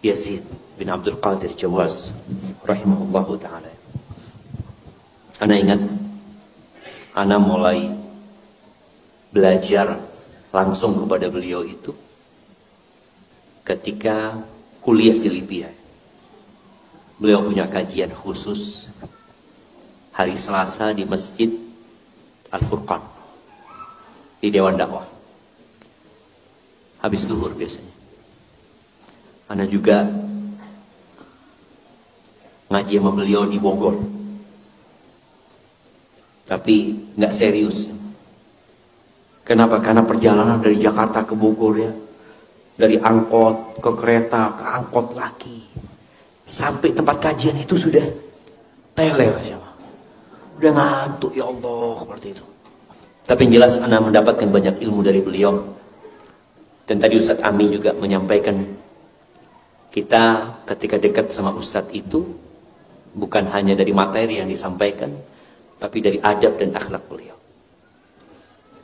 Yazid bin Abdul Qadir Jawas rahimahullahu ta'ala. Ana ingat, ana mulai belajar langsung kepada beliau itu ketika kuliah di Libya. Beliau punya kajian khusus hari Selasa di Masjid Al-Furqan di Dewan Dakwah. Habis zuhur biasanya. Ana juga ngaji sama beliau di Bogor. Tapi nggak serius. Kenapa? Karena perjalanan dari Jakarta ke Bogor ya. Dari angkot ke kereta, ke angkot lagi. Sampai tempat kajian itu sudah tele. Udah ngantuk ya Allah seperti itu. Tapi yang jelas ana mendapatkan banyak ilmu dari beliau. Dan tadi Ustadz Amin juga menyampaikan, kita ketika dekat sama Ustadz itu bukan hanya dari materi yang disampaikan, tapi dari adab dan akhlak beliau.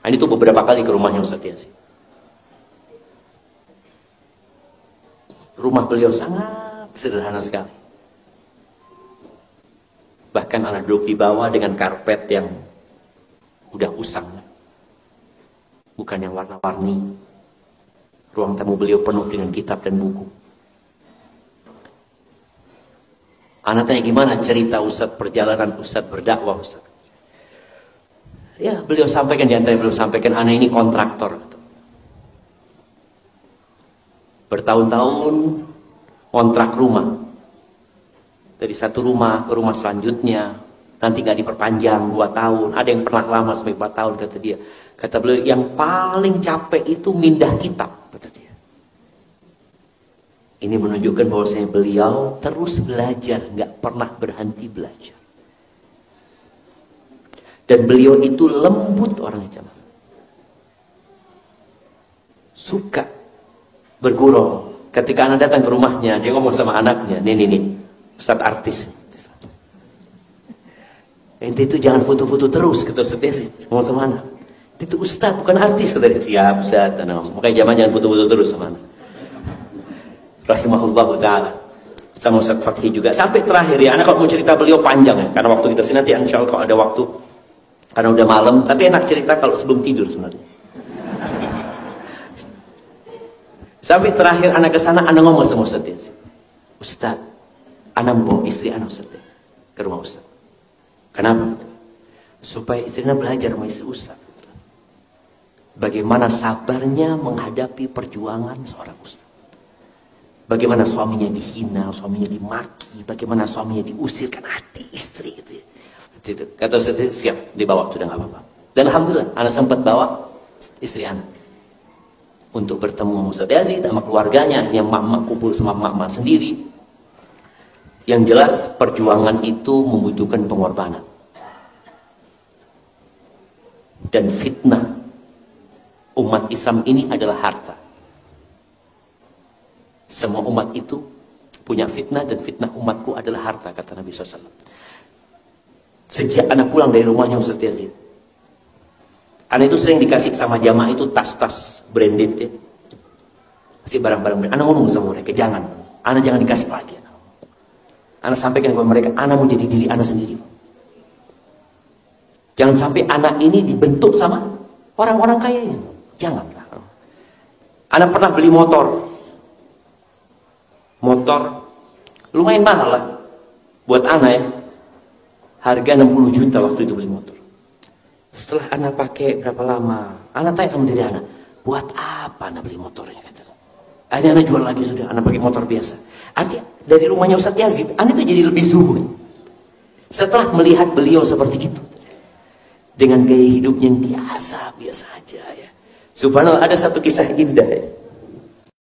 Ini tuh beberapa kali ke rumahnya Ustadz Yazid. Rumah beliau sangat sederhana sekali. Bahkan anak duduk di bawah dengan karpet yang udah usang, bukan yang warna-warni. Ruang tamu beliau penuh dengan kitab dan buku. Anak tanya gimana cerita Ustadz, perjalanan Ustadz berdakwah Ustadz. Ya beliau sampaikan, di antara beliau sampaikan, anak ini kontraktor. Bertahun-tahun kontrak rumah. Dari satu rumah ke rumah selanjutnya. Nanti gak diperpanjang 2 tahun. Ada yang pernah lama sampai 4 tahun kata dia. Kata beliau yang paling capek itu mindah kitab, kata dia. Ini menunjukkan bahwasanya beliau terus belajar, nggak pernah berhenti belajar. Dan beliau itu lembut orangnya, suka bergurau. Ketika anak datang ke rumahnya, dia ngomong sama anaknya, nih, Ustadz artis. Ente itu jangan foto-foto terus, kata Ustadz ngomong sama anak. Itu Ustadz bukan artis, kata dia. Siap Ustadz. Makanya jangan foto-foto terus sama anak. Rahimahullahu ta'ala. Sama Ustadz Fathi juga. Sampai terakhir ya, anak kalau mau cerita beliau panjang ya. Karena waktu kita sini nanti insya Allah kalau ada waktu. Karena udah malam. Tapi enak cerita kalau sebelum tidur sebenarnya. Sampai terakhir anak kesana, anak ngomong sama Ustadz ya. Ustadz, anak bawa istri anak Ustadz ya, ke rumah Ustadz. Kenapa? Supaya istrinya belajar sama istri Ustadz. Bagaimana sabarnya menghadapi perjuangan seorang ustaz. Bagaimana suaminya dihina, suaminya dimaki, bagaimana suaminya diusirkan hati istri gitu. Kata Ustaz siap dibawa, sudah nggak apa-apa. Dan alhamdulillah anak sempat bawa istri anak untuk bertemu sama Ustaz Yazid sama keluarganya, yang mak-mak kumpul sama mak-mak sendiri. Yang jelas perjuangan itu membutuhkan pengorbanan. Dan fitnah umat Islam ini adalah harta. Semua umat itu punya fitnah, dan fitnah umatku adalah harta, kata Nabi SAW. Sejak anak pulang dari rumahnya Ustadz Yazid, anak itu sering dikasih sama jamaah itu tas-tas branded ya. Kasih barang-barang branded. Anak ngomong sama mereka, jangan. Anak jangan dikasih lagi. Anak sampaikan kepada mereka, anak mau jadi diri anak sendiri. Jangan sampai anak ini dibentuk sama orang-orang kaya ini. Janganlah. Anak pernah beli motor lumayan mahal lah buat anak ya, harga 60 juta waktu itu beli motor. Setelah anak pakai berapa lama, anak tanya sama diri anak, buat apa anak beli motornya? Akhirnya anak jual lagi, sudah anak pakai motor biasa. Artinya dari rumahnya Ustadz Yazid, anak itu jadi lebih zuhud setelah melihat beliau seperti itu, dengan gaya hidup yang biasa aja ya. Subhanallah, ada satu kisah indah ya.